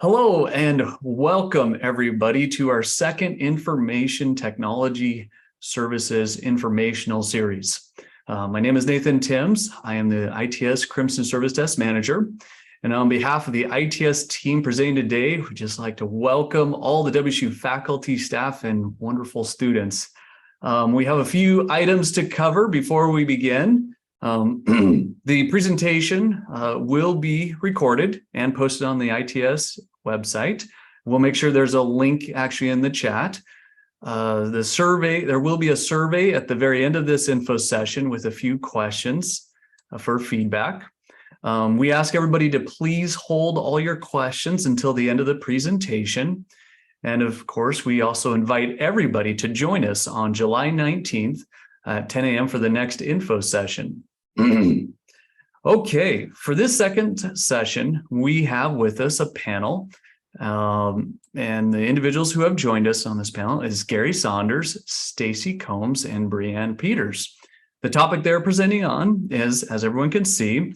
Hello and welcome everybody to our second Information Technology Services Informational Series. My name is Nathan Timms. I am the ITS Crimson Service Desk Manager. And on behalf of the ITS team presenting today, we'd just like to welcome all the WSU faculty, staff, and wonderful students. We have a few items to cover before we begin. The presentation will be recorded and posted on the ITS website. We'll make sure there's a link actually in the chat. The survey, there will be a survey at the very end of this info session with a few questions for feedback. We ask everybody to please hold all your questions until the end of the presentation. And of course, we also invite everybody to join us on July 19th at 10 a.m. for the next info session. Okay, for this second session, we have with us a panel, and the individuals who have joined us on this panel is Gary Saunders, Stacy Combs, and Brianne Peters. The topic they're presenting on is, as everyone can see,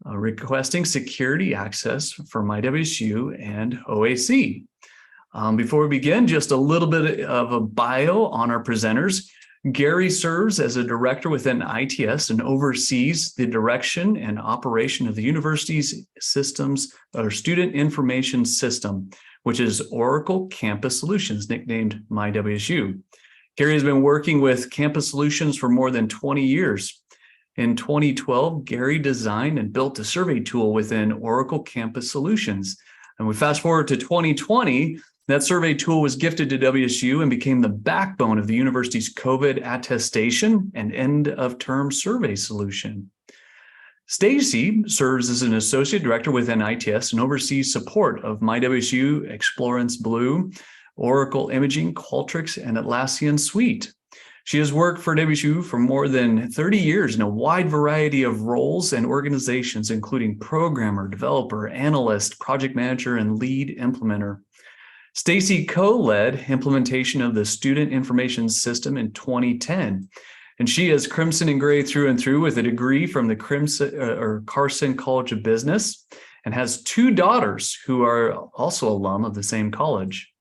requesting security access for myWSU and OAC. Before we begin, just a little bit of a bio on our presenters. Gary serves as a director within ITS and oversees the direction and operation of the university's systems or student information system, which is Oracle Campus Solutions, nicknamed myWSU. Gary has been working with Campus Solutions for more than 20 years. In 2012, Gary designed and built a survey tool within Oracle Campus Solutions. And we fast forward to 2020, that survey tool was gifted to WSU and became the backbone of the university's COVID attestation and end-of-term survey solution. Stacy serves as an associate director within ITS and oversees support of myWSU, Explorance Blue, Oracle Imaging, Qualtrics, and Atlassian Suite. She has worked for WSU for more than 30 years in a wide variety of roles and organizations, including programmer, developer, analyst, project manager, and lead implementer. Stacy co-led implementation of the Student Information System in 2010, and she is Crimson and Gray through and through with a degree from the Carson College of Business and has two daughters who are also alum of the same college.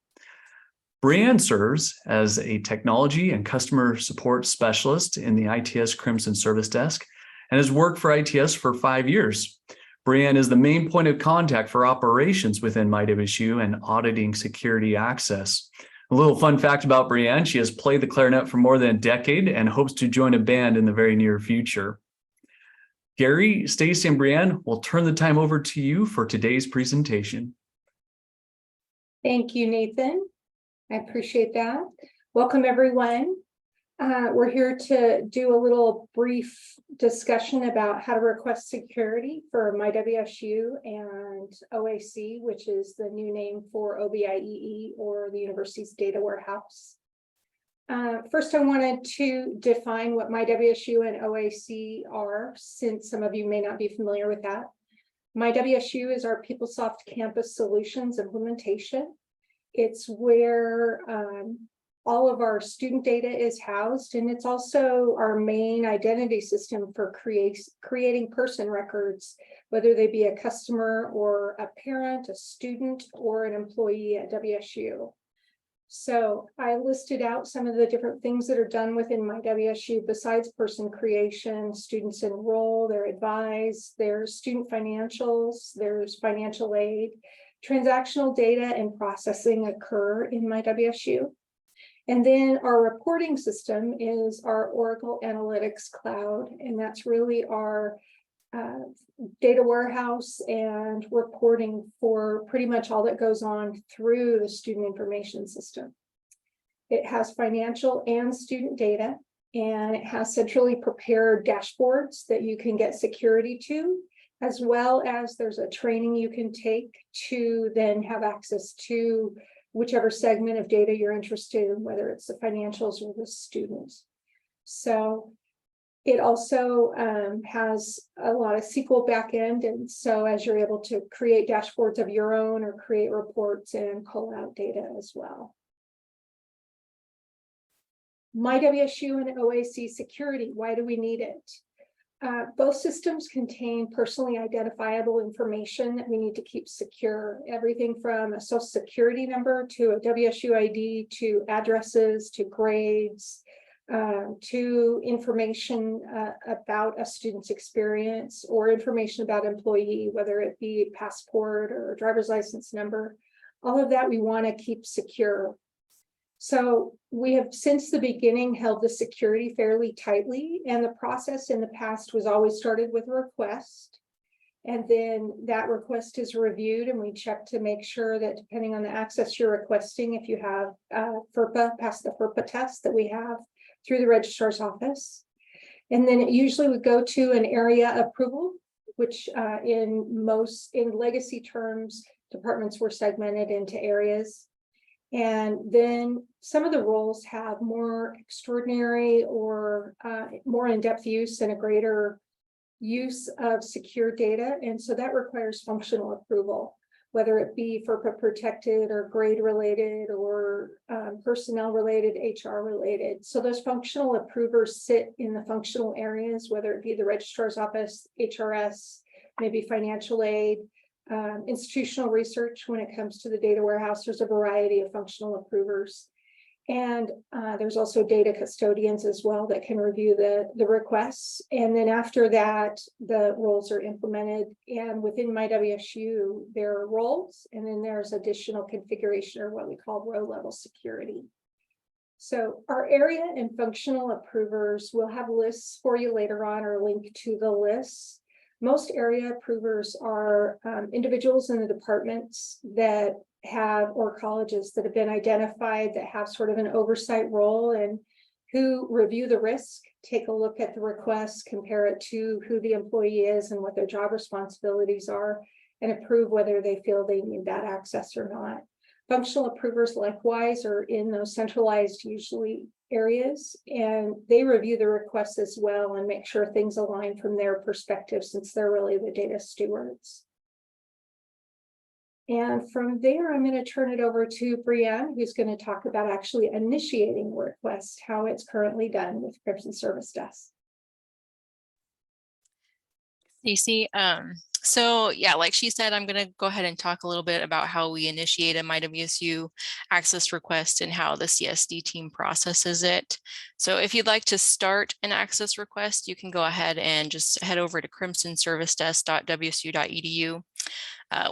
Brianne serves as a technology and customer support specialist in the ITS Crimson Service Desk and has worked for ITS for 5 years. Brianne is the main point of contact for operations within myWSU and auditing security access. A little fun fact about Brianne, she has played the clarinet for more than a decade and hopes to join a band in the very near future. Gary, Stacy, and Brianne, we'll turn the time over to you for today's presentation. Thank you, Nathan. I appreciate that. Welcome, everyone. We're here to do a little brief discussion about how to request security for myWSU and OAC, which is the new name for OBIEE, or the university's data warehouse. First, I wanted to define what myWSU and OAC are, since some of you may not be familiar with that. myWSU is our PeopleSoft Campus Solutions implementation. It's where all of our student data is housed, and it's also our main identity system for creating person records, whether they be a customer or a parent, a student, or an employee at WSU. So I listed out some of the different things that are done within myWSU besides person creation. Students enroll, they're advised, there's student financials, there's financial aid. Transactional data and processing occur in myWSU. And then our reporting system is our Oracle Analytics Cloud, and that's really our data warehouse and reporting for pretty much all that goes on through the student information system. It has financial and student data, and it has centrally prepared dashboards that you can get security to, as well as there's a training you can take to then have access to whichever segment of data you're interested in, whether it's the financials or the students. So it also has a lot of SQL backend. And so as you're able to create dashboards of your own or create reports and pull out data as well. myWSU and OAC security, why do we need it? Both systems contain personally identifiable information that we need to keep secure. Everything from a social security number to a WSU ID to addresses to grades to information about a student's experience or information about employee, whether it be passport or driver's license number. All of that we want to keep secure. So we have since the beginning held the security fairly tightly, and the process in the past was always started with a request. And then that request is reviewed and we check to make sure that depending on the access you're requesting, if you have FERPA, pass the FERPA test that we have through the registrar's office. And then it usually would go to an area approval, which in legacy terms, departments were segmented into areas. And then some of the roles have more extraordinary or more in-depth use and a greater use of secure data. And so that requires functional approval, whether it be FERPA protected or grade related or personnel related, HR related. So those functional approvers sit in the functional areas, whether it be the registrar's office, HRS, maybe financial aid, institutional research. When it comes to the data warehouse, there's a variety of functional approvers. And there's also data custodians as well that can review the requests. And then after that, the roles are implemented. And within myWSU, there are roles, and then there's additional configuration or what we call row level security. So our area and functional approvers will have lists for you later on or link to the lists. Most area approvers are individuals in the departments that have, or colleges that have been identified that have sort of an oversight role and who review the risk, take a look at the request, compare it to who the employee is and what their job responsibilities are, and approve whether they feel they need that access or not. Functional approvers likewise are in those centralized usually areas, and they review the requests as well and make sure things align from their perspective since they're really the data stewards. And from there, I'm going to turn it over to Brianne, who's going to talk about actually initiating requests, how it's currently done with Crimson Service Desk. Stacy, so yeah, like she said, I'm going to go ahead and talk a little bit about how we initiate a myWSU access request and how the CSD team processes it. So if you'd like to start an access request, you can go ahead and just head over to crimsonservicedesk.wsu.edu.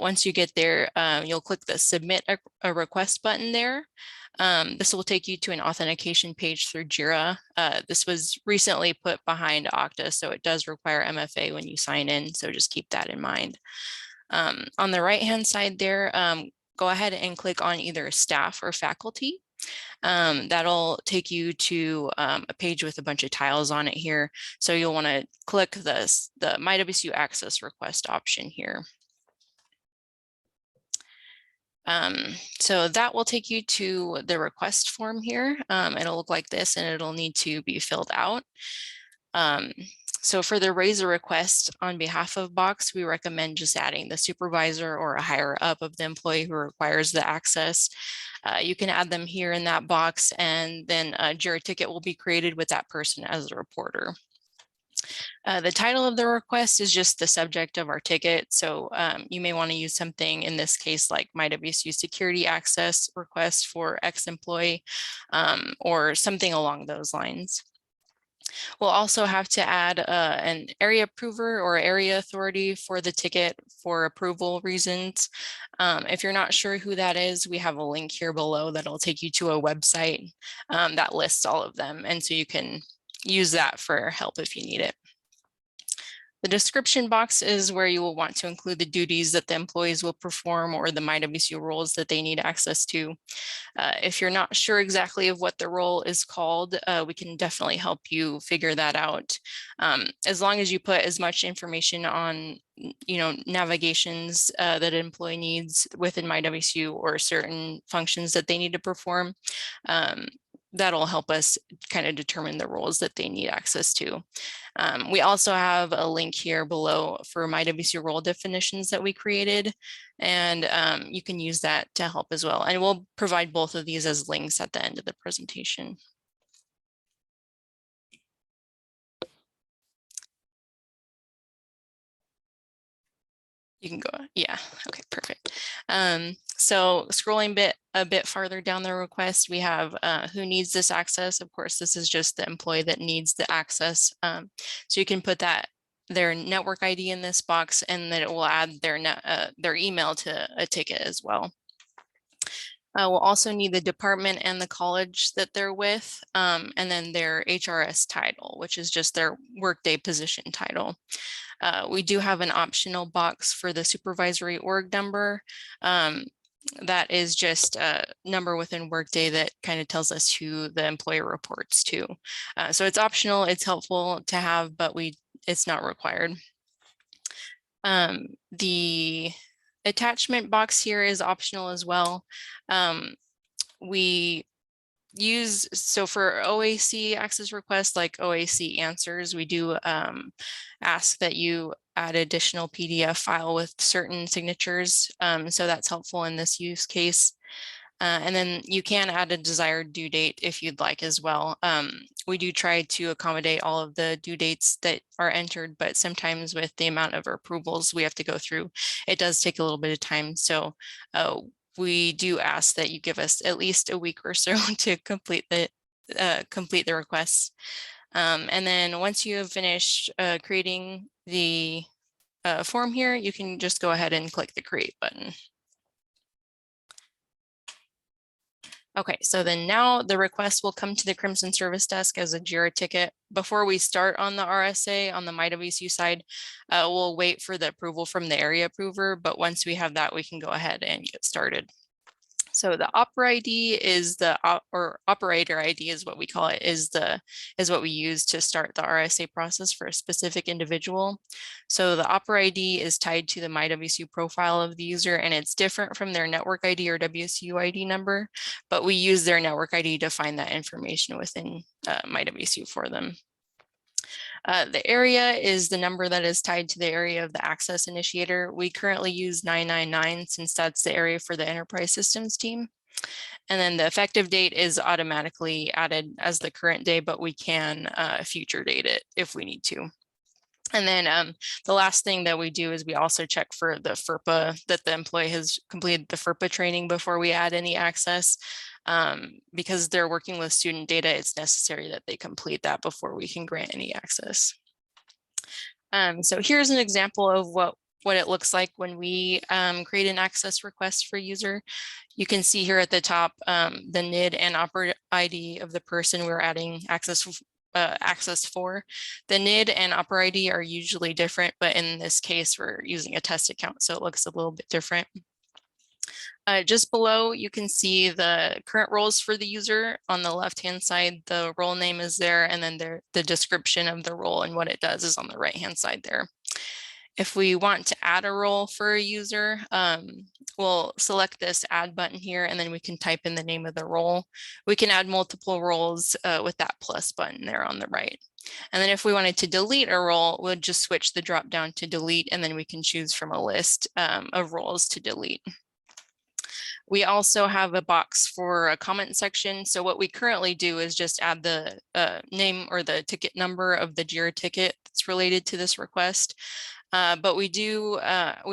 Once you get there, you'll click the submit a request button there. This will take you to an authentication page through JIRA. This was recently put behind Okta, so it does require MFA when you sign in, so just keep that in mind. On the right-hand side there, go ahead and click on either staff or faculty. That'll take you to a page with a bunch of tiles on it here. So you'll want to click the myWSU access request option here. So that will take you to the request form here. It'll look like this and it'll need to be filled out. So for the raise a request on behalf of box, we recommend just adding the supervisor or a higher up of the employee who requires the access. You can add them here in that box, and then a JIRA ticket will be created with that person as a reporter. The title of the request is just the subject of our ticket. So you may want to use something in this case like myWSU security access request for X employee or something along those lines. We'll also have to add an area approver or area authority for the ticket for approval reasons. If you're not sure who that is, we have a link here below that'll take you to a website that lists all of them. And so you can use that for help if you need it. The description box is where you will want to include the duties that the employees will perform or the myWSU roles that they need access to. If you're not sure exactly of what the role is called, we can definitely help you figure that out. As long as you put as much information on, navigations that an employee needs within myWSU or certain functions that they need to perform, that'll help us kind of determine the roles that they need access to. We also have a link here below for myWSU role definitions that we created, and you can use that to help as well. And we'll provide both of these as links at the end of the presentation. You can go, yeah, okay, perfect. So scrolling a bit farther down the request, we have who needs this access. Of course, this is just the employee that needs the access. So you can put their network ID in this box, and then it will add their email to a ticket as well. We'll also need the department and the college that they're with, and then their HRS title, which is just their workday position title. We do have an optional box for the supervisory org number. That is just a number within Workday that kind of tells us who the employer reports to. So it's optional, it's helpful to have, but it's not required. The attachment box here is optional as well. We use, so for OAC access requests, like OAC answers, we do ask that you add additional PDF file with certain signatures. So that's helpful in this use case. And then you can add a desired due date if you'd like as well. We do try to accommodate all of the due dates that are entered, but sometimes with the amount of approvals we have to go through, it does take a little bit of time. So we do ask that you give us at least a week or so to complete the requests. And then once you have finished creating the form here, you can just go ahead and click the create button. Okay, so then now the request will come to the Crimson Service Desk as a JIRA ticket. Before we start on the RSA on the myWSU side, we'll wait for the approval from the area approver, but once we have that, we can go ahead and get started. So the operator ID is what we call it, is what we use to start the RSA process for a specific individual. So the operator ID is tied to the myWSU profile of the user, and it's different from their network ID or WSU ID number, but we use their network ID to find that information within myWSU for them. The area is the number that is tied to the area of the access initiator. We currently use 999 since that's the area for the enterprise systems team. And then the effective date is automatically added as the current day, but we can future date it if we need to. And then the last thing that we do is we also check for the FERPA, that the employee has completed the FERPA training before we add any access. Because they're working with student data, it's necessary that they complete that before we can grant any access. So here's an example of what it looks like when we create an access request for user. You can see here at the top the NID and operator ID of the person we're adding access for. The NID and operator ID are usually different, but in this case, we're using a test account, so it looks a little bit different. Just below, you can see the current roles for the user. On the left-hand side, the role name is there, and then the description of the role and what it does is on the right-hand side there. If we want to add a role for a user, we'll select this add button here, and then we can type in the name of the role. We can add multiple roles with that plus button there on the right. And then if we wanted to delete a role, we'll just switch the drop down to delete, and then we can choose from a list of roles to delete. We also have a box for a comment section. So what we currently do is just add the name or the ticket number of the JIRA ticket that's related to this request. But we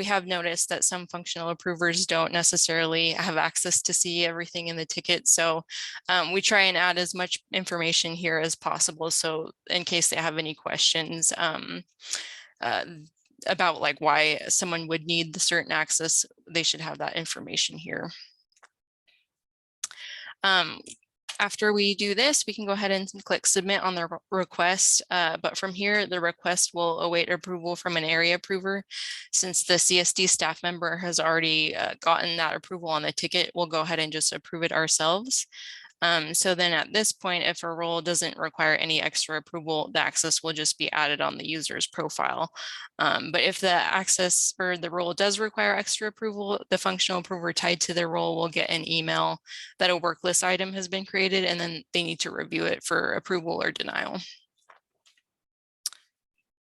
have noticed that some functional approvers don't necessarily have access to see everything in the ticket. So we try and add as much information here as possible. So in case they have any questions about like why someone would need the certain access, they should have that information here. After we do this, we can go ahead and click submit on the request. But from here, the request will await approval from an area approver. Since the CSD staff member has already gotten that approval on the ticket, we'll go ahead and just approve it ourselves. So then at this point, if a role doesn't require any extra approval, the access will just be added on the user's profile. But if the access or the role does require extra approval, the functional approver tied to their role will get an email that a work list item has been created, and then they need to review it for approval or denial.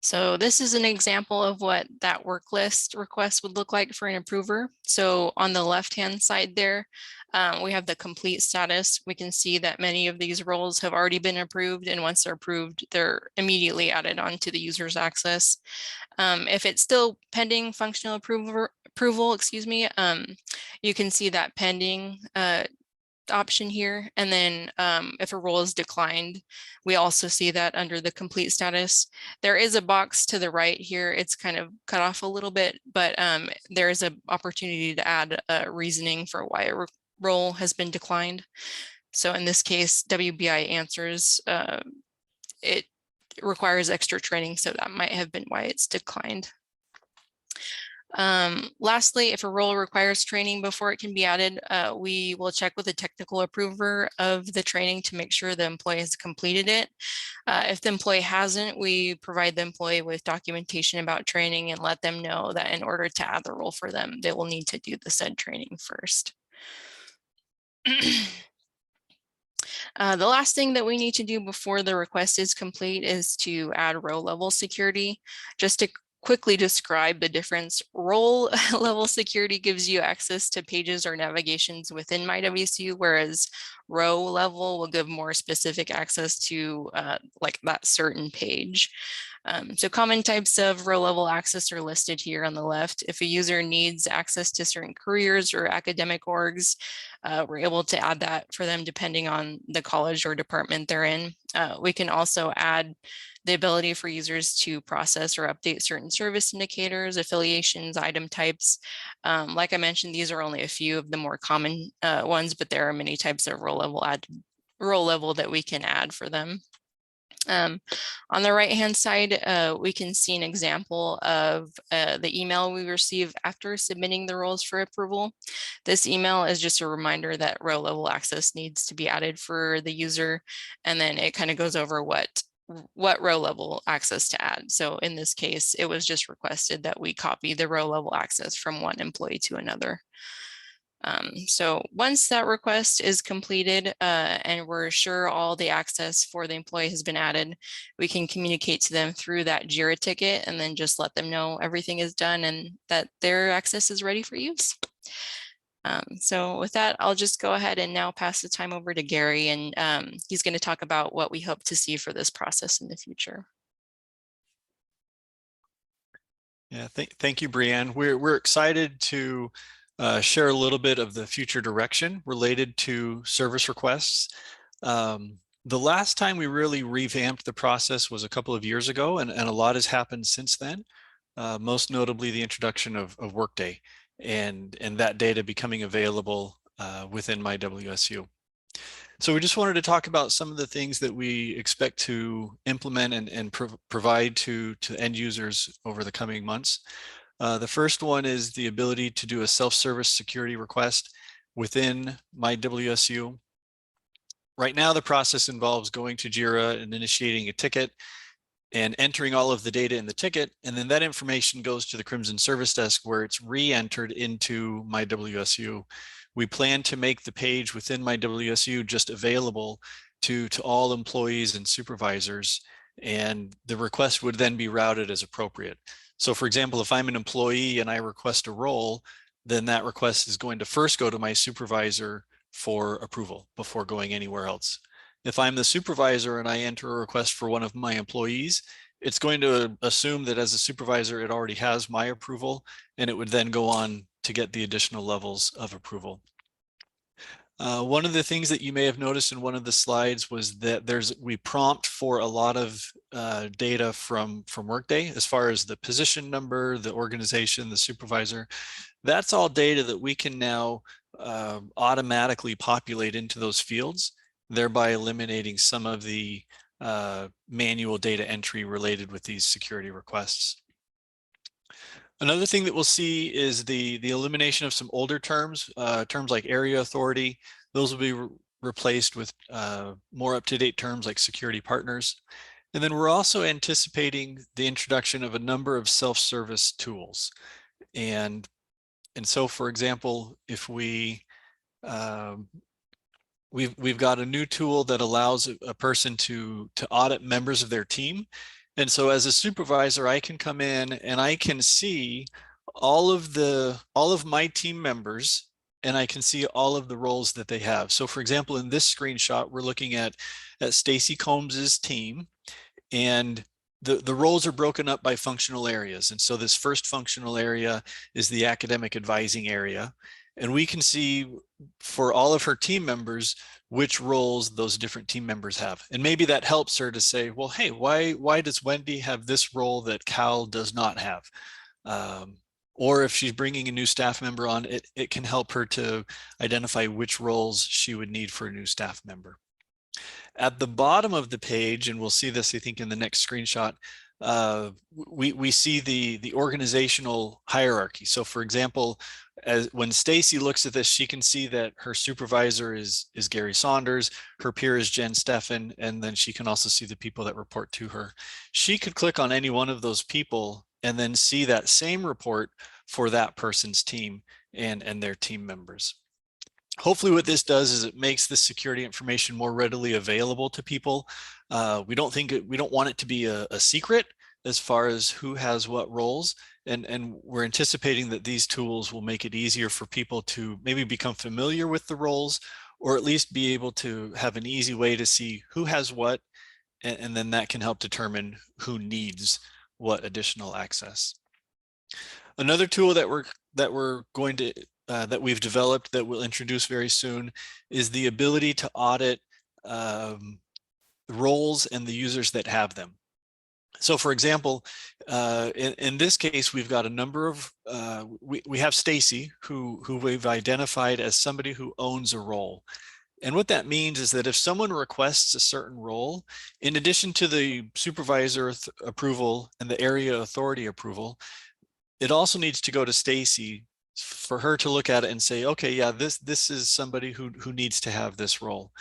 So this is an example of what that work list request would look like for an approver. So on the left-hand side there, we have the complete status. We can see that many of these roles have already been approved, and once they're approved, they're immediately added onto the user's access. If it's still pending functional approval, excuse me, you can see that pending option here. And then if a role is declined, we also see that under the complete status. There is a box to the right here. It's kind of cut off a little bit, but there is an opportunity to add reasoning for why a role has been declined. So in this case, WBI answers it requires extra training, so that might have been why it's declined. Lastly, if a role requires training before it can be added, we will check with the technical approver of the training to make sure the employee has completed it. If the employee hasn't, we provide the employee with documentation about training and let them know that in order to add the role for them, they will need to do the said training first. The last thing that we need to do before the request is complete is to add row level security. Just to quickly describe the difference, role level security gives you access to pages or navigations within myWSU, whereas row level will give more specific access to like that certain page. So common types of row level access are listed here on the left. If a user needs access to certain careers or academic orgs, we're able to add that for them depending on the college or department they're in. We can also add the ability for users to process or update certain service indicators, affiliations, item types. Like I mentioned, these are only a few of the more common ones, but there are many types of row level that we can add for them. On the right-hand side, we can see an example of the email we receive after submitting the roles for approval. This email is just a reminder that row level access needs to be added for the user, and then it kind of goes over what row level access to add. So in this case, it was just requested that we copy the row level access from one employee to another. So once that request is completed and we're sure all the access for the employee has been added, we can communicate to them through that JIRA ticket and then just let them know everything is done and that their access is ready for use. So with that, I'll just go ahead and now pass the time over to Gary, and he's going to talk about what we hope to see for this process in the future. Yeah, thank you, Brianne. We're excited to share a little bit of the future direction related to service requests. The last time we really revamped the process was a couple of years ago, and a lot has happened since then, most notably the introduction of Workday and that data becoming available within myWSU. So we just wanted to talk about some of the things that we expect to implement and provide to end users over the coming months. The first one is the ability to do a self-service security request within myWSU. Right now, the process involves going to JIRA and initiating a ticket and entering all of the data in the ticket, and then that information goes to the Crimson Service Desk where it's re-entered into myWSU. We plan to make the page within myWSU just available to all employees and supervisors, and the request would then be routed as appropriate. So for example, if I'm an employee and I request a role, then that request is going to first go to my supervisor for approval before going anywhere else. If I'm the supervisor and I enter a request for one of my employees, it's going to assume that as a supervisor, it already has my approval, and it would then go on to get the additional levels of approval. One of the things that you may have noticed in one of the slides was that we prompt for a lot of data from Workday as far as the position number, the organization, the supervisor. That's all data that we can now automatically populate into those fields, thereby eliminating some of the manual data entry related with these security requests. Another thing that we'll see is the elimination of some older terms, terms like area authority. Those will be replaced with more up-to-date terms like security partners. And then we're also anticipating the introduction of a number of self-service tools. And so, for example, if we've got a new tool that allows a person to audit members of their team. And so as a supervisor, I can come in and I can see all of my team members, and I can see all of the roles that they have. So for example, in this screenshot, we're looking at Stacy Combs's team, and the roles are broken up by functional areas. And so this first functional area is the academic advising area. And we can see for all of her team members which roles those different team members have. And maybe that helps her to say, well, hey, why does Wendy have this role that Cal does not have? Or if she's bringing a new staff member on, it can help her to identify which roles she would need for a new staff member. At the bottom of the page, and we'll see this, I think, in the next screenshot, we see the organizational hierarchy. So for example, when Stacy looks at this, she can see that her supervisor is Gary Saunders, her peer is Jen Steffen, and then she can also see the people that report to her. She could click on any one of those people and then see that same report for that person's team and their team members. Hopefully what this does is it makes the security information more readily available to people. We don't want it to be a secret as far as who has what roles. And we're anticipating that these tools will make it easier for people to maybe become familiar with the roles, or at least be able to have an easy way to see who has what, and then that can help determine who needs what additional access. Another tool that we're going to that we've developed that we'll introduce very soon is the ability to audit roles and the users that have them. So for example, in this case, we've got a number of, we have Stacy, who we've identified as somebody who owns a role. And what that means is that if someone requests a certain role, in addition to the supervisor approval and the area authority approval, it also needs to go to Stacy for her to look at it and say, okay, yeah, this is somebody who needs to have this role.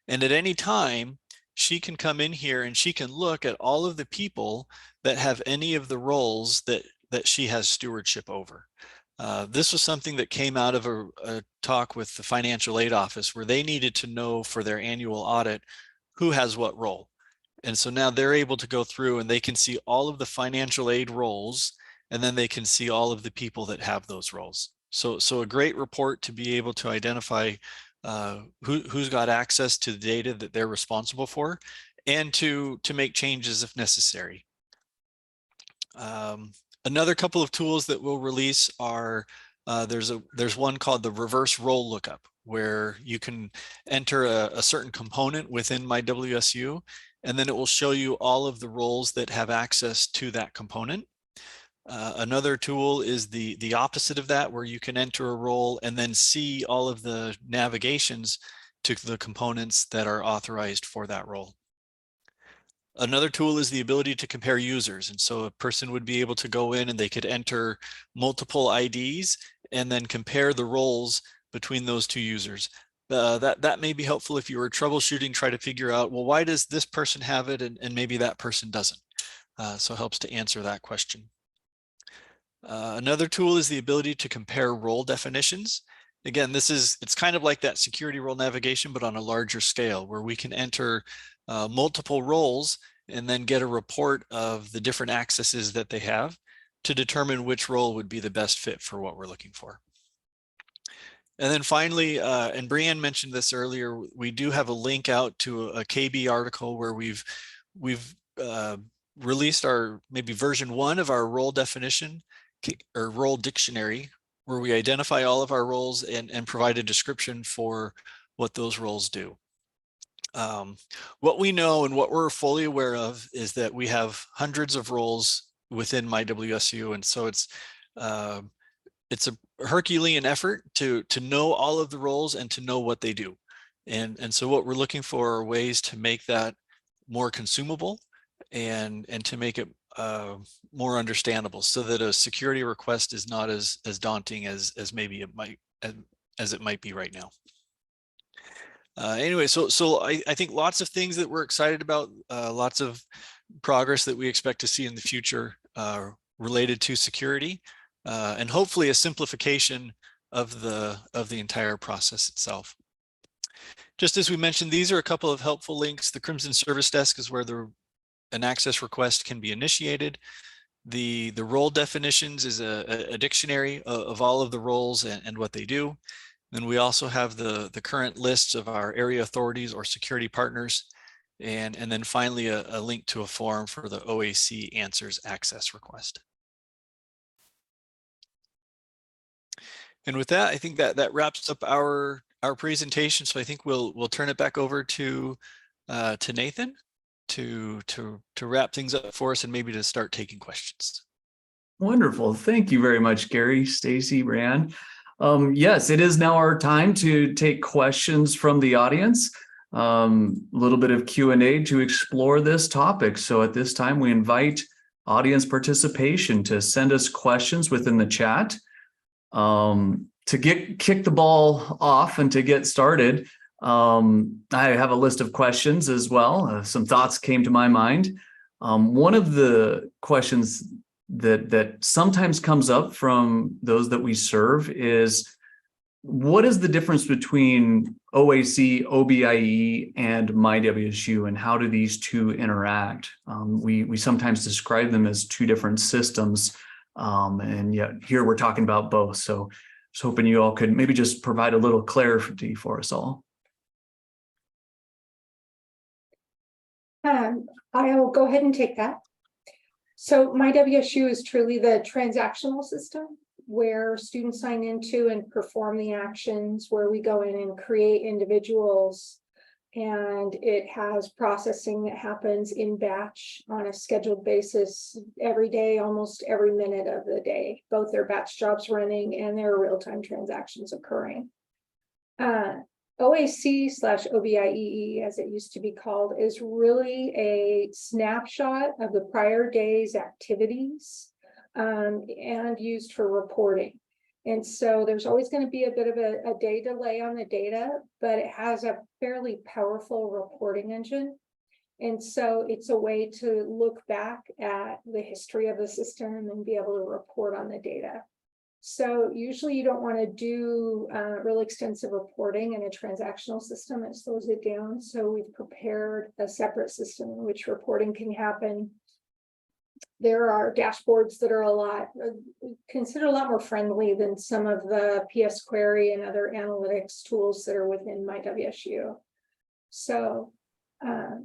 And at any time, she can come in here and she can look at all of the people that have any of the roles that she has stewardship over. This was something that came out of a talk with the financial aid office, where they needed to know for their annual audit who has what role. And so now they're able to go through and they can see all of the financial aid roles, and then they can see all of the people that have those roles. So a great report to be able to identify who's got access to the data that they're responsible for, and to make changes if necessary. Another couple of tools that we'll release are, there's one called the reverse role lookup, where you can enter a certain component within myWSU, and then it will show you all of the roles that have access to that component. Another tool is the opposite of that, where you can enter a role and then see all of the navigations to the components that are authorized for that role. Another tool is the ability to compare users. And so a person would be able to go in and they could enter multiple IDs and then compare the roles between those two users. That may be helpful if you were troubleshooting, try to figure out, well, why does this person have it and maybe that person doesn't? So it helps to answer that question. Another tool is the ability to compare role definitions. Again, it's kind of like that security role navigation, but on a larger scale, where we can enter multiple roles and then get a report of the different accesses that they have to determine which role would be the best fit for what we're looking for. And then finally, and Brianne mentioned this earlier, we do have a link out to a KB article where we've released our maybe version 1 of our role definition or role dictionary, where we identify all of our roles and provide a description for what those roles do. What we know and what we're fully aware of is that we have hundreds of roles within myWSU, and so it's a Herculean effort to know all of the roles and to know what they do. And so what we're looking for are ways to make that more consumable and to make it more understandable, so that a security request is not as daunting as maybe it might be right now. Anyway, so I think lots of things that we're excited about, lots of progress that we expect to see in the future related to security, and hopefully a simplification of the entire process itself. Just as we mentioned, these are a couple of helpful links. The Crimson Service Desk is where the an access request can be initiated. The role definitions is a dictionary of all of the roles and what they do. Then we also have the current lists of our area authorities or security partners. And then finally, a link to a form for the OAC answers access request. And with that, I think that wraps up our presentation. So I think we'll turn it back over to Nathan to wrap things up for us and maybe to start taking questions. Wonderful. Thank you very much, Gary, Stacy, Brianne. Yes, it is now our time to take questions from the audience. A little bit of Q&A to explore this topic. So at this time, we invite audience participation to send us questions within the chat. To kick the ball off and to get started, I have a list of questions as well. Some thoughts came to my mind. One of the questions that sometimes comes up from those that we serve is, what is the difference between OAC, OBIE, and myWSU, and how do these two interact? We sometimes describe them as two different systems, and yet here we're talking about both. So I was hoping you all could maybe just provide a little clarity for us all. I will go ahead and take that. So myWSU is truly the transactional system where students sign into and perform the actions, where we go in and create individuals, and it has processing that happens in batch on a scheduled basis every day, almost every minute of the day. Both their batch jobs running and their real-time transactions occurring. OAC/OBIEE, as it used to be called, is really a snapshot of the prior day's activities and used for reporting. And so there's always going to be a bit of a day delay on the data, but it has a fairly powerful reporting engine. And so it's a way to look back at the history of the system and be able to report on the data. So usually you don't want to do really extensive reporting in a transactional system. It slows it down. So we've prepared a separate system in which reporting can happen. There are dashboards that are considered a lot more friendly than some of the PS Query and other analytics tools that are within myWSU. So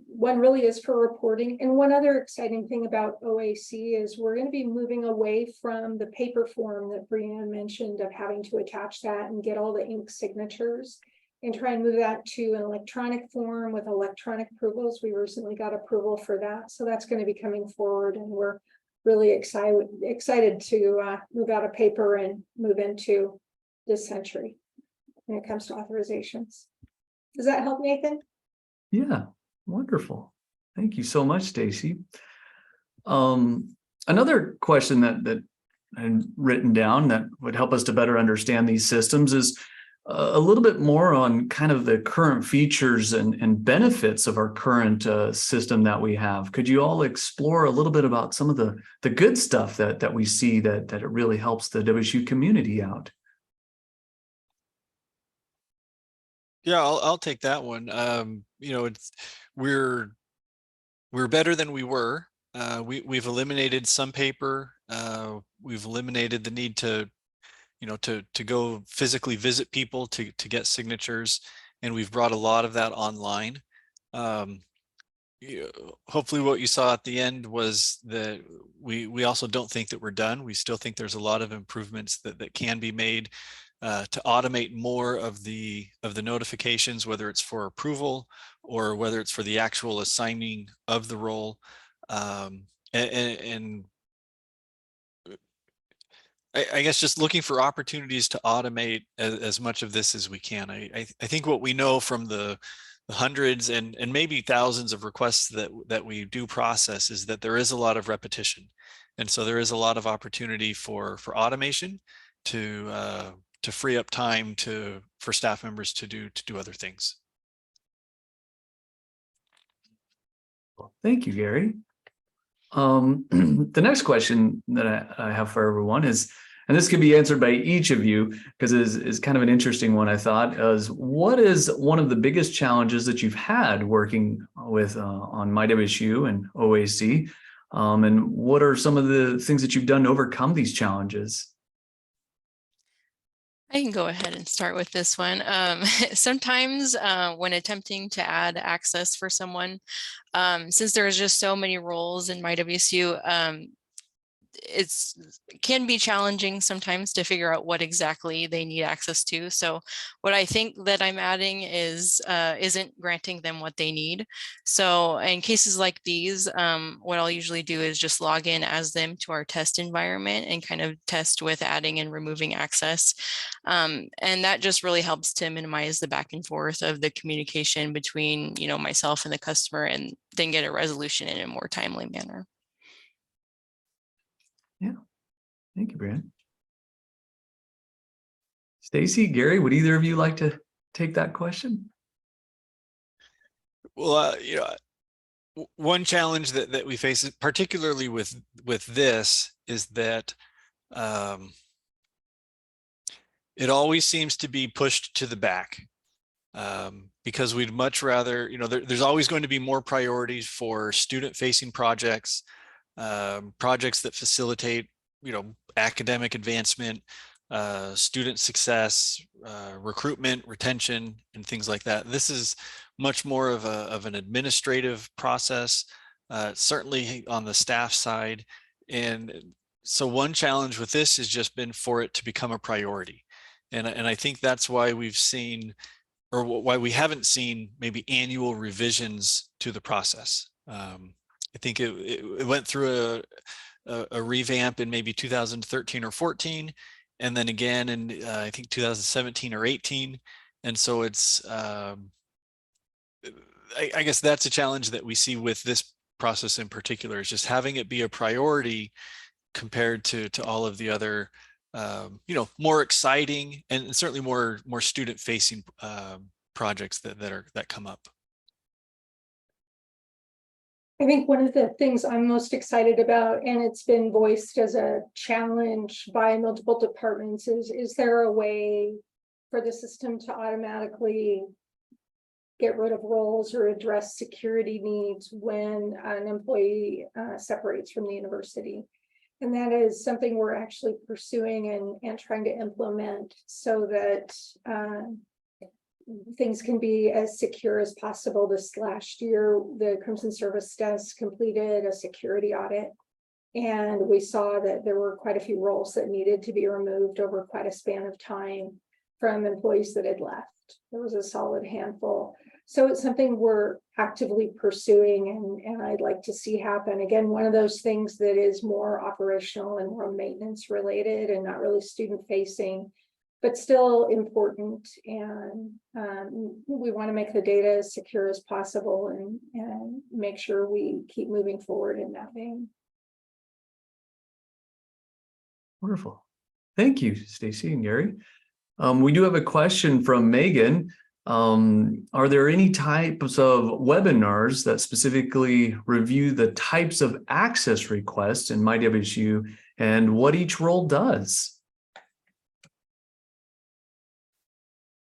one really is for reporting. And one other exciting thing about OAC is we're going to be moving away from the paper form that Brianne mentioned of having to attach that and get all the ink signatures, and try and move that to an electronic form with electronic approvals. We recently got approval for that. So that's going to be coming forward, and we're really excited to move out of paper and move into this century when it comes to authorizations. Does that help, Nathan? Yeah, wonderful. Thank you so much, Stacy. Another question that I've written down that would help us to better understand these systems is a little bit more on kind of the current features and benefits of our current system that we have. Could you all explore a little bit about some of the good stuff that we see that it really helps the WSU community out? Yeah, I'll take that one. You know, we're better than we were. We've eliminated some paper. We've eliminated the need to go physically visit people to get signatures, and we've brought a lot of that online. Hopefully what you saw at the end was that we also don't think that we're done. We still think there's a lot of improvements that can be made to automate more of the notifications, whether it's for approval or whether it's for the actual assigning of the role. And I guess just looking for opportunities to automate as much of this as we can. I think what we know from the hundreds and maybe thousands of requests that we do process is that there is a lot of repetition. And so there is a lot of opportunity for automation to free up time for staff members to do other things. Well, thank you, Gary. The next question that I have for everyone is, and this could be answered by each of you because it is kind of an interesting one, I thought, is what is one of the biggest challenges that you've had working with on myWSU and OAC. And what are some of the things that you've done to overcome these challenges? I can go ahead and start with this one. Sometimes when attempting to add access for someone, since there's just so many roles in myWSU, it can be challenging sometimes to figure out what exactly they need access to. So what I think that I'm adding is isn't granting them what they need. So in cases like these, what I'll usually do is just log in as them to our test environment and kind of test with adding and removing access. And that just really helps to minimize the back and forth of the communication between, myself and the customer, and then get a resolution in a more timely manner. Yeah, thank you, Brianne. Stacy, Gary, would either of you like to take that question? Well, one challenge that we face, particularly with this, is that it always seems to be pushed to the back, because we'd much rather, there's always going to be more priorities for student-facing projects, projects that facilitate, academic advancement, student success, recruitment, retention, and things like that. This is much more of an administrative process, certainly on the staff side. And so one challenge with this has just been for it to become a priority. And I think that's why we've seen, or why we haven't seen maybe annual revisions to the process. I think it went through a revamp in maybe 2013 or 14, and then again in I think 2017 or 18. And so it's, I guess that's a challenge that we see with this process in particular, is just having it be a priority compared to all of the other, more exciting and certainly more student-facing projects that come up. I think one of the things I'm most excited about, and it's been voiced as a challenge by multiple departments, is there a way for the system to automatically get rid of roles or address security needs when an employee separates from the university? And that is something we're actually pursuing and trying to implement so that things can be as secure as possible. This last year, the Crimson Service Desk completed a security audit, and we saw that there were quite a few roles that needed to be removed over quite a span of time from employees that had left. There was a solid handful. So it's something we're actively pursuing, and I'd like to see happen. Again, one of those things that is more operational and more maintenance related and not really student facing, but still important. And we want to make the data as secure as possible and make sure we keep moving forward in that vein. Wonderful. Thank you, Stacy and Gary. We do have a question from Megan. Are there any types of webinars that specifically review the types of access requests in myWSU and what each role does?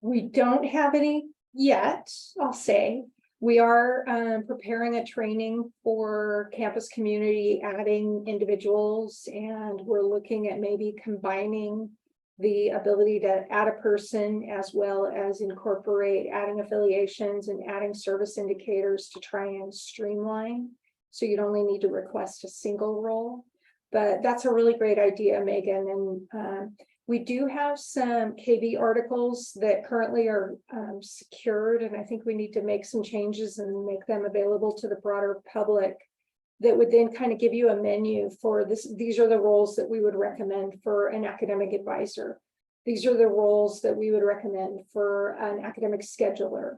We don't have any yet, I'll say. We are preparing a training for campus community, adding individuals, and we're looking at maybe combining the ability to add a person as well as incorporate adding affiliations and adding service indicators to try and streamline. So you'd only need to request a single role. But that's a really great idea, Megan. And we do have some KB articles that currently are secured, and I think we need to make some changes and make them available to the broader public that would then kind of give you a menu for this. These are the roles that we would recommend for an academic advisor. These are the roles that we would recommend for an academic scheduler.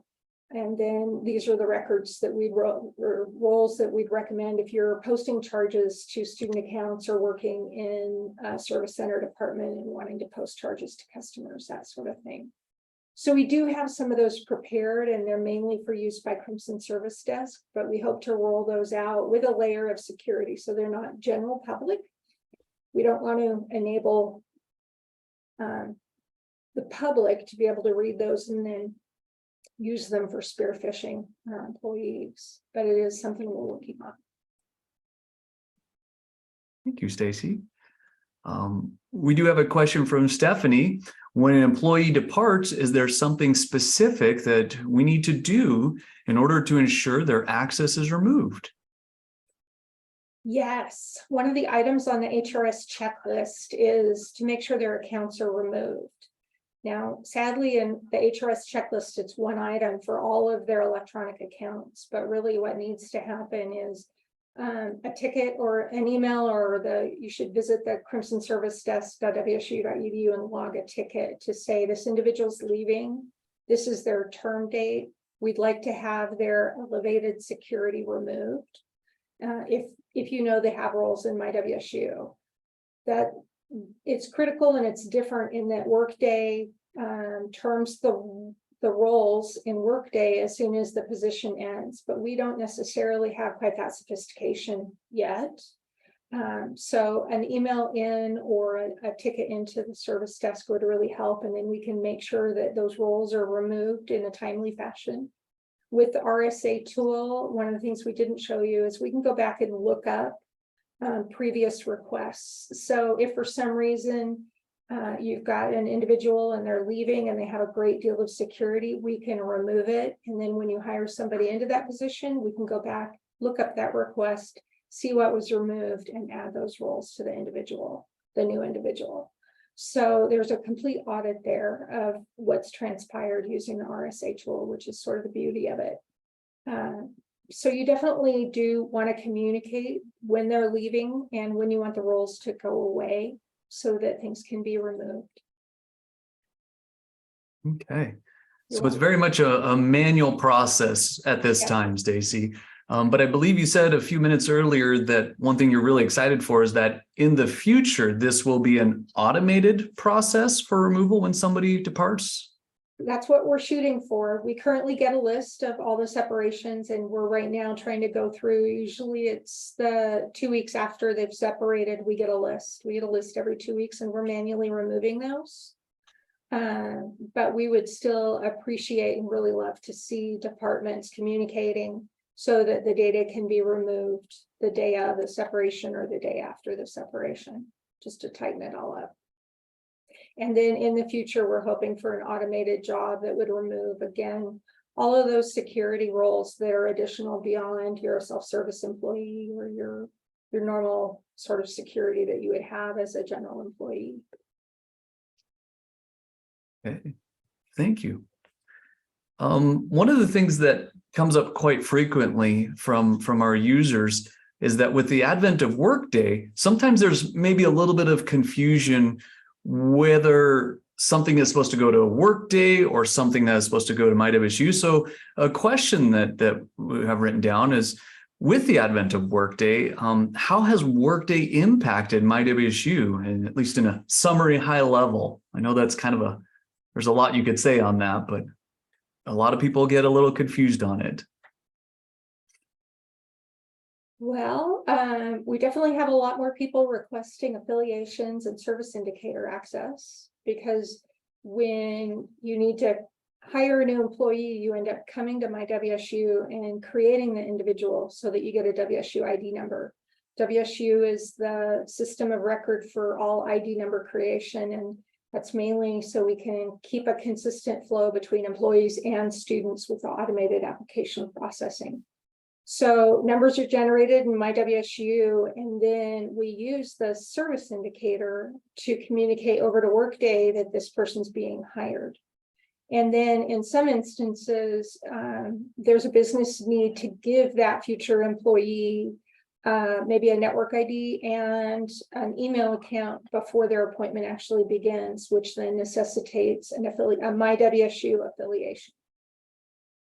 And then these are the records that we'd roles that we'd recommend if you're posting charges to student accounts or working in a service center department and wanting to post charges to customers, that sort of thing. So we do have some of those prepared, and they're mainly for use by Crimson Service Desk, but we hope to roll those out with a layer of security so they're not general public. We don't want to enable the public to be able to read those and then use them for spearfishing our employees, but it is something we're working on. Thank you, Stacy. We do have a question from Stephanie. When an employee departs, is there something specific that we need to do in order to ensure their access is removed? Yes, one of the items on the HRS checklist is to make sure their accounts are removed. Now, sadly, in the HRS checklist, it's one item for all of their electronic accounts, but really what needs to happen is a ticket or an email, or you should visit the crimsonservicedesk.wsu.edu and log a ticket to say this individual's leaving. This is their term date. We'd like to have their elevated security removed. If you know they have roles in myWSU, that it's critical, and it's different in that Workday terms the roles in Workday as soon as the position ends, but we don't necessarily have quite that sophistication yet. So an email in or a ticket into the service desk would really help, and then we can make sure that those roles are removed in a timely fashion. With the RSA tool, one of the things we didn't show you is we can go back and look up previous requests. So if for some reason you've got an individual and they're leaving and they have a great deal of security, we can remove it. And then when you hire somebody into that position, we can go back, look up that request, see what was removed, and add those roles to the individual, the new individual. So there's a complete audit there of what's transpired using the RSA tool, which is sort of the beauty of it. So you definitely do want to communicate when they're leaving and when you want the roles to go away so that things can be removed. Okay. So it's very much a manual process at this time, Stacy. But I believe you said a few minutes earlier that one thing you're really excited for is that in the future, this will be an automated process for removal when somebody departs. That's what we're shooting for. We currently get a list of all the separations, and we're right now trying to go through. Usually it's the 2 weeks after they've separated, we get a list. We get a list every 2 weeks, and we're manually removing those. But we would still appreciate and really love to see departments communicating so that the data can be removed the day of the separation or the day after the separation, just to tighten it all up. And then in the future, we're hoping for an automated job that would remove, again, all of those security roles that are additional beyond your self-service employee or your normal sort of security that you would have as a general employee. Okay, thank you. One of the things that comes up quite frequently from our users is that with the advent of Workday, sometimes there's maybe a little bit of confusion whether something is supposed to go to Workday or something that is supposed to go to myWSU. So a question that we have written down is, with the advent of Workday, how has Workday impacted myWSU, and at least in a summary high level? I know that's kind of there's a lot you could say on that, but a lot of people get a little confused on it. Well, we definitely have a lot more people requesting affiliations and service indicator access, because when you need to hire a new employee, you end up coming to myWSU and creating the individual so that you get a WSU ID number. WSU is the system of record for all ID number creation, and that's mainly so we can keep a consistent flow between employees and students with the automated application processing. So numbers are generated in myWSU, and then we use the service indicator to communicate over to Workday that this person's being hired. And then in some instances, there's a business need to give that future employee maybe a network ID and an email account before their appointment actually begins, which then necessitates a myWSU affiliation.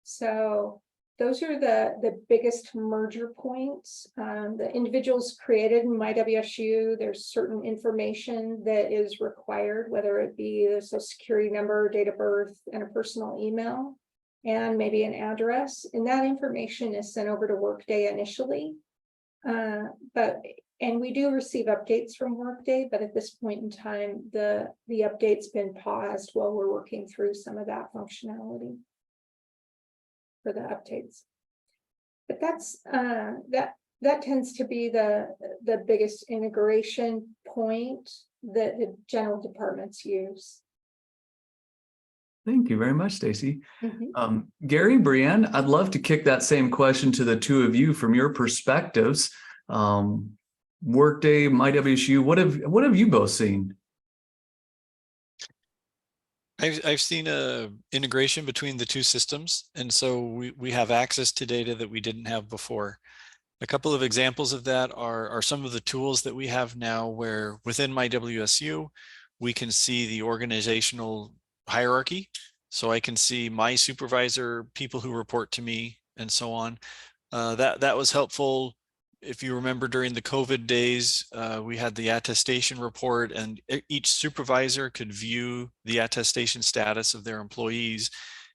So those are the biggest merger points. The individuals created in myWSU, there's certain information that is required, whether it be the social security number, date of birth, and a personal email, and maybe an address. And that information is sent over to Workday initially. And we do receive updates from Workday, but at this point in time, the update's been paused while we're working through some of that functionality. for the updates. But that's that tends to be the biggest integration point that the general departments use. Thank you very much, Stacy. Mhm. Gary, Brianne, I'd love to kick that same question to the two of you from your perspectives. Workday, myWSU, what have you both seen? I've seen a integration between the two systems, and so we have access to data that we didn't have before. A couple of examples of that are some of the tools that we have now, where within myWSU, we can see the organizational hierarchy. So I can see my supervisor, people who report to me, and so on. That was helpful. If you remember, during the COVID days, we had the attestation report, and each supervisor could view the attestation status of their employees.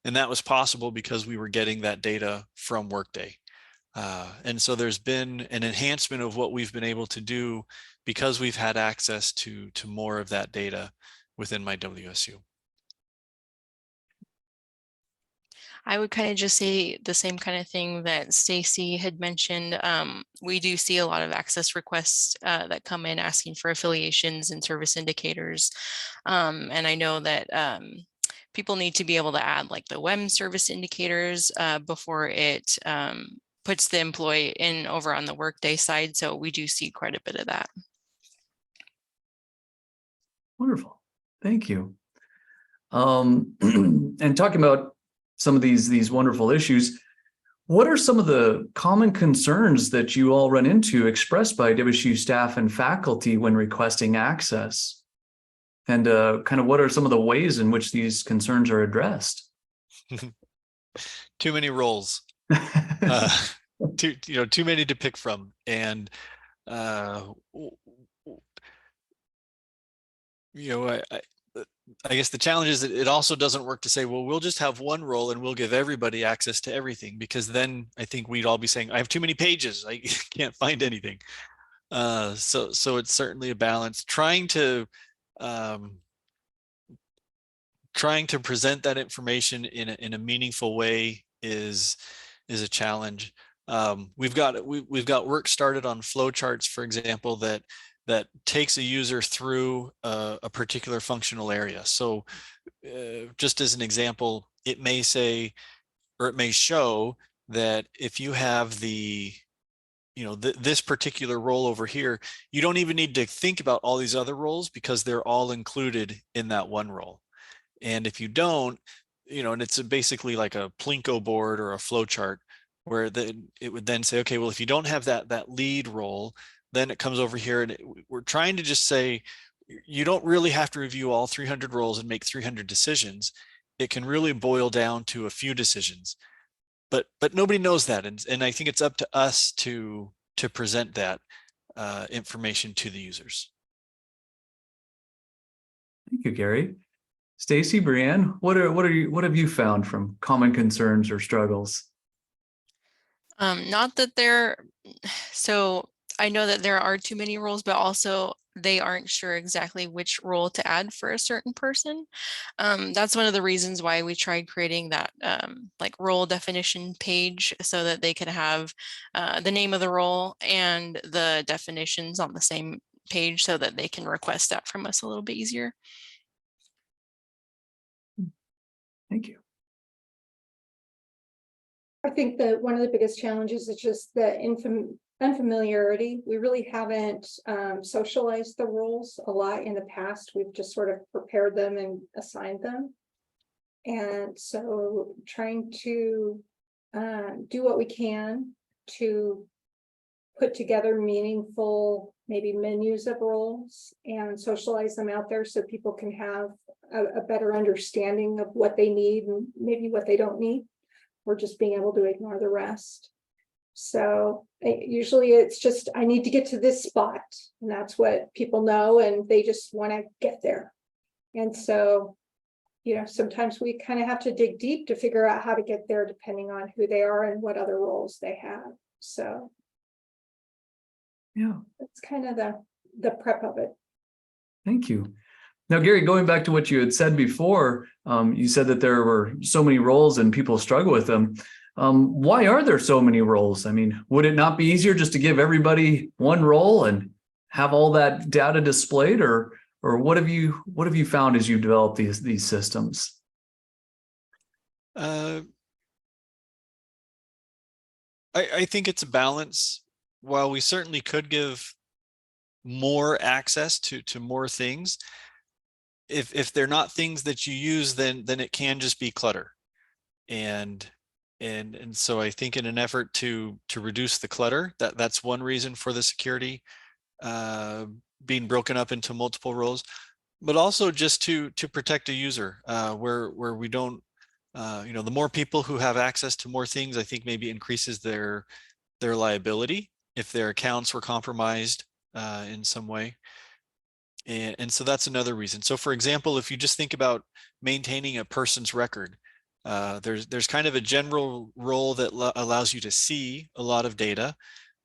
And that was possible because we were getting that data from Workday. And so there's been an enhancement of what we've been able to do because we've had access to more of that data within myWSU. I would kind of just say the same kind of thing that Stacy had mentioned. We do see a lot of access requests that come in asking for affiliations and service indicators. And I know that people need to be able to add like the WEM service indicators before it puts the employee in over on the Workday side. So we do see quite a bit of that. Wonderful. Thank you. And talking about some of these wonderful issues, what are some of the common concerns that you all run into expressed by WSU staff and faculty when requesting access? And kind of what are some of the ways in which these concerns are addressed? Too many roles, too many to pick from, and I guess the challenge is that it also doesn't work to say, well, we'll just have one role and we'll give everybody access to everything, because then I think we'd all be saying, I have too many pages, I can't find anything. So it's certainly a balance. Trying to present that information in a meaningful way is a challenge. We've got work started on flowcharts, for example, that takes a user through a particular functional area. So just as an example, it may say, or it may show that if you have the, this particular role over here, you don't even need to think about all these other roles because they're all included in that one role. And if you don't, and it's basically like a Plinko board or a flowchart, where it would then say, okay, well, if you don't have that lead role, then it comes over here, and we're trying to just say, you don't really have to review all 300 roles and make 300 decisions. It can really boil down to a few decisions, but nobody knows that. And I think it's up to us to present that information to the users. Thank you, Gary. Stacy, Brianne, what have you found from common concerns or struggles? Not that so I know that there are too many roles, but also they aren't sure exactly which role to add for a certain person. That's one of the reasons why we tried creating that like role definition page, so that they could have the name of the role and the definitions on the same page, so that they can request that from us a little bit easier. Thank you. I think that one of the biggest challenges is just the unfamiliarity. We really haven't socialized the roles a lot in the past. We've just sort of prepared them and assigned them. And so trying to do what we can to put together meaningful, maybe menus of roles and socialize them out there so people can have a better understanding of what they need and maybe what they don't need, or just being able to ignore the rest. So usually it's just, I need to get to this spot, and that's what people know, and they just want to get there. And so, sometimes we kind of have to dig deep to figure out how to get there, depending on who they are and what other roles they have. So yeah, that's kind of the prep of it. Thank you. Now, Gary, going back to what you had said before, you said that there were so many roles and people struggle with them. Why are there so many roles? I mean, would it not be easier just to give everybody one role and have all that data displayed, or what have you found as you develop these systems? I think it's a balance. While we certainly could give more access to more things, if they're not things that you use, then it can just be clutter. And so I think in an effort to reduce the clutter, that's one reason for the security being broken up into multiple roles, but also just to protect a user where we don't, the more people who have access to more things, I think maybe increases their liability if their accounts were compromised in some way. And so that's another reason. So for example, if you just think about maintaining a person's record, there's kind of a general role that allows you to see a lot of data,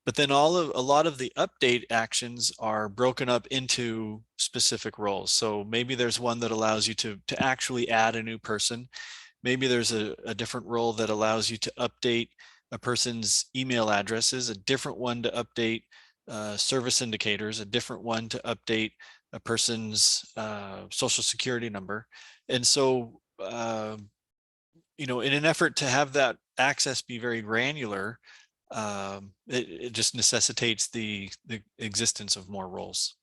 but then a lot of the update actions are broken up into specific roles. So maybe there's one that allows you to actually add a new person. Maybe there's a different role that allows you to update a person's email addresses, a different one to update service indicators, a different one to update a person's social security number. And so, in an effort to have that access be very granular, it just necessitates the existence of more roles.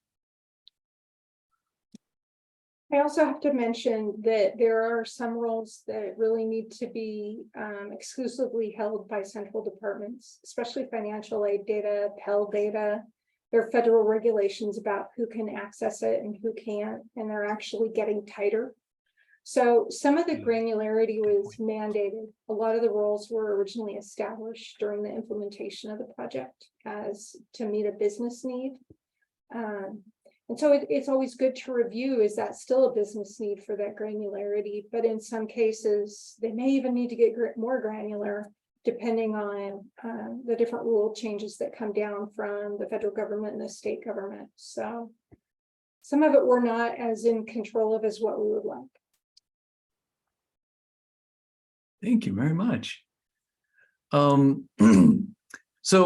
I also have to mention that there are some roles that really need to be exclusively held by central departments, especially financial aid data, Pell data. There are federal regulations about who can access it and who can't, and they're actually getting tighter. So some of the granularity was mandated. A lot of the roles were originally established during the implementation of the project as to meet a business need. And so it's always good to review, is that still a business need for that granularity? But in some cases, they may even need to get more granular depending on the different rule changes that come down from the federal government and the state government. So some of it we're not as in control of as what we would like. Thank you very much. So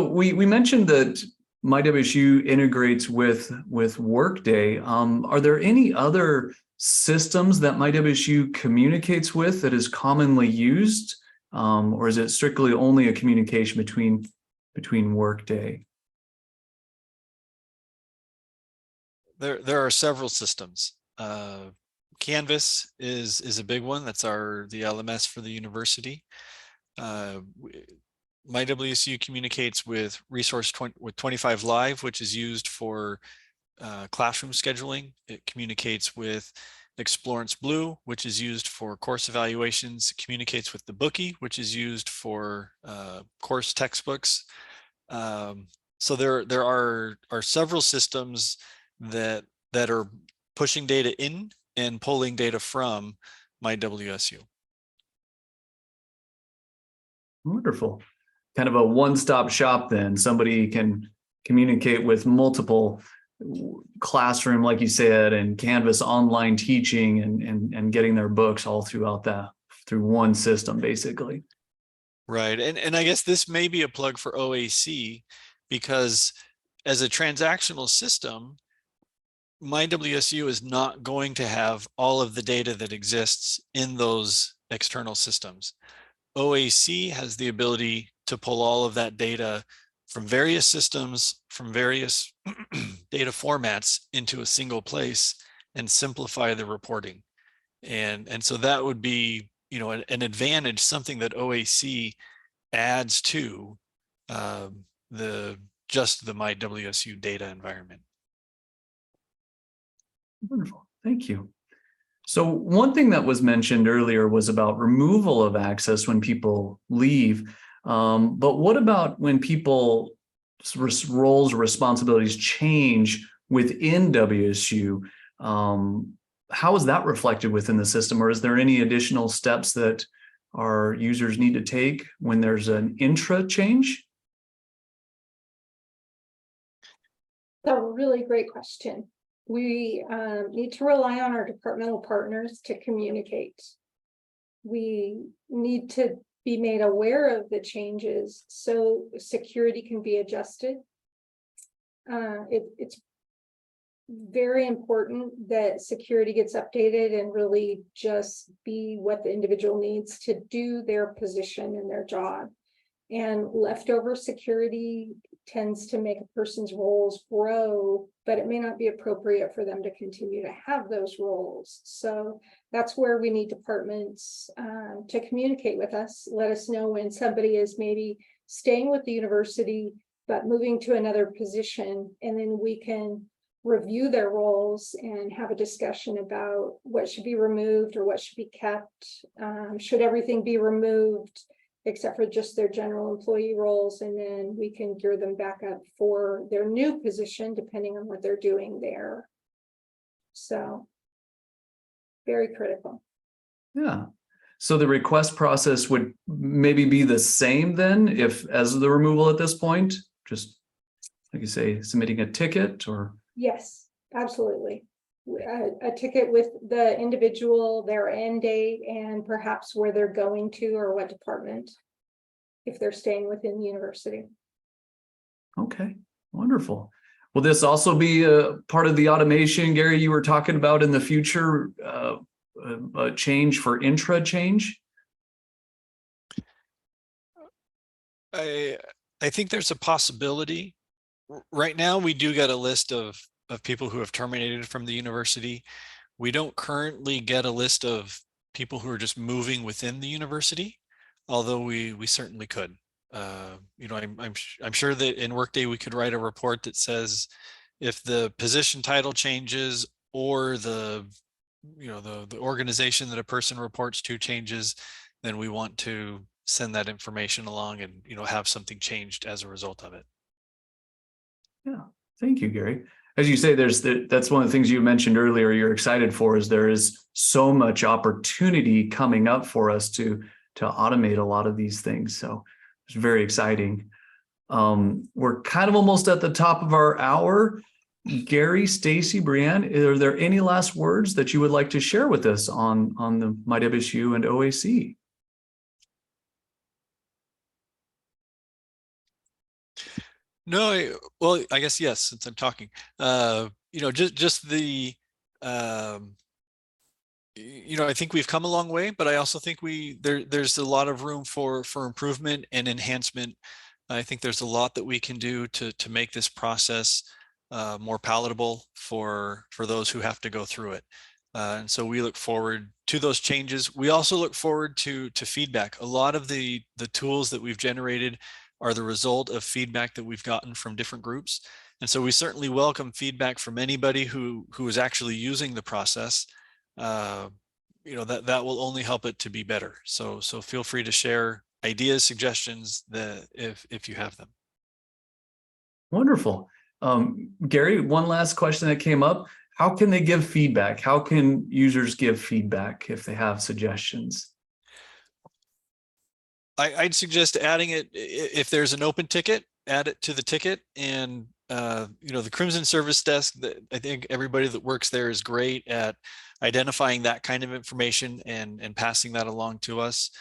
we mentioned that myWSU integrates with Workday. Are there any other systems that myWSU communicates with that is commonly used, or is it strictly only a communication between Workday? There are several systems. Canvas is a big one. That's the LMS for the university. myWSU communicates with Resource 25 Live, which is used for classroom scheduling. It communicates with Explorance Blue, which is used for course evaluations. It communicates with the Bookie, which is used for course textbooks. So there are several systems that are pushing data in and pulling data from myWSU. Wonderful. Kind of a one-stop shop then. Somebody can communicate with multiple classroom, like you said, and Canvas online teaching and getting their books all throughout through one system, basically. Right. And I guess this may be a plug for OAC, because as a transactional system, myWSU is not going to have all of the data that exists in those external systems. OAC has the ability to pull all of that data from various systems, from various data formats into a single place and simplify the reporting. And so that would be, an advantage, something that OAC adds to just the myWSU data environment. Wonderful. Thank you. So one thing that was mentioned earlier was about removal of access when people leave. But what about when people's roles or responsibilities change within WSU? How is that reflected within the system, or is there any additional steps that our users need to take when there's an intra change? That's a really great question. We need to rely on our departmental partners to communicate. We need to be made aware of the changes so security can be adjusted. It's very important that security gets updated and really just be what the individual needs to do their position and their job. And leftover security tends to make a person's roles grow, but it may not be appropriate for them to continue to have those roles. So that's where we need departments to communicate with us. Let us know when somebody is maybe staying with the university, but moving to another position, and then we can review their roles and have a discussion about what should be removed or what should be kept. Should everything be removed except for just their general employee roles, and then we can gear them back up for their new position depending on what they're doing there. So very critical. Yeah. So the request process would maybe be the same then if as the removal at this point, just like you say, submitting a ticket or? Yes, absolutely. A ticket with the individual, their end date, and perhaps where they're going to or what department, if they're staying within the university. Okay, wonderful. Will this also be a part of the automation, Gary, you were talking about in the future, a change for intra change? I think there's a possibility. Right now, we do get a list of people who have terminated from the university. We don't currently get a list of people who are just moving within the university, although we certainly could. You know, I'm sure that in Workday we could write a report that says if the position title changes or the organization that a person reports to changes, then we want to send that information along and have something changed as a result of it. Yeah, thank you, Gary. As you say, that's one of the things you mentioned earlier you're excited for is there is so much opportunity coming up for us to automate a lot of these things. So it's very exciting. We're kind of almost at the top of our hour. Gary, Stacy, Brianne, are there any last words that you would like to share with us on the myWSU and OAC? No, well, I guess yes, since I'm talking. Just the I think we've come a long way, but I also think there's a lot of room for improvement and enhancement. I think there's a lot that we can do to make this process more palatable for those who have to go through it. And so we look forward to those changes. We also look forward to feedback. A lot of the tools that we've generated are the result of feedback that we've gotten from different groups. And so we certainly welcome feedback from anybody who is actually using the process. That will only help it to be better. So feel free to share ideas, suggestions that if you have them. Wonderful. Gary, one last question that came up. How can they give feedback? How can users give feedback if they have suggestions? I'd suggest adding it if there's an open ticket, add it to the ticket. And the Crimson Service Desk, I think everybody that works there is great at identifying that kind of information and passing that along to us.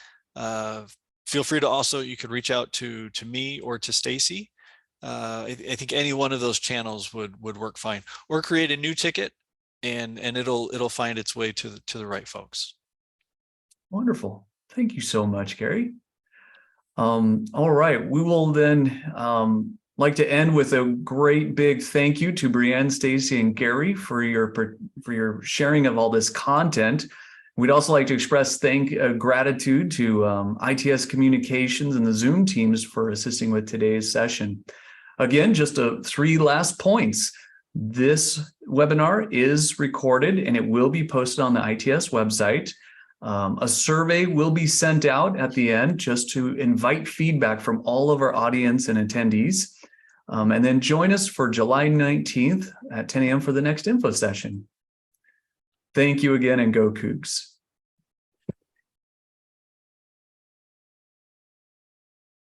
Feel free to you could reach out to me or to Stacy. I think any one of those channels would work fine, or create a new ticket and it'll find its way to the right folks. Wonderful. Thank you so much, Gary. All right, we will then like to end with a great big thank you to Brianne, Stacy, and Gary for your sharing of all this content. We'd also like to express gratitude to ITS Communications and the Zoom teams for assisting with today's session. Again, just 3 last points. This webinar is recorded and it will be posted on the ITS website. A survey will be sent out at the end just to invite feedback from all of our audience and attendees. And then join us for July 19th at 10 a.m. for the next info session. Thank you again, and go Cougs.